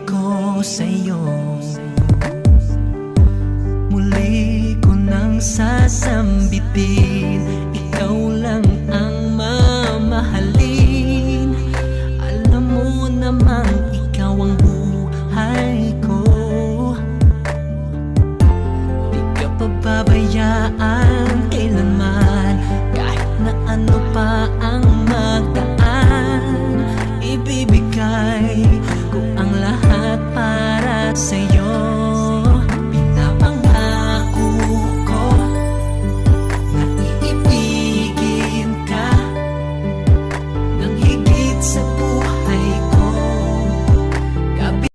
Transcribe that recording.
ko sa'yo. Muli ko nang sasambitin, ikaw lang ang mamahalin. Alam mo namang ikaw ang buhay ko. Di ka pababayaan kailanman, kahit na ano pa ang magdaan. Ibibigay ko ang lahat para sa'yo.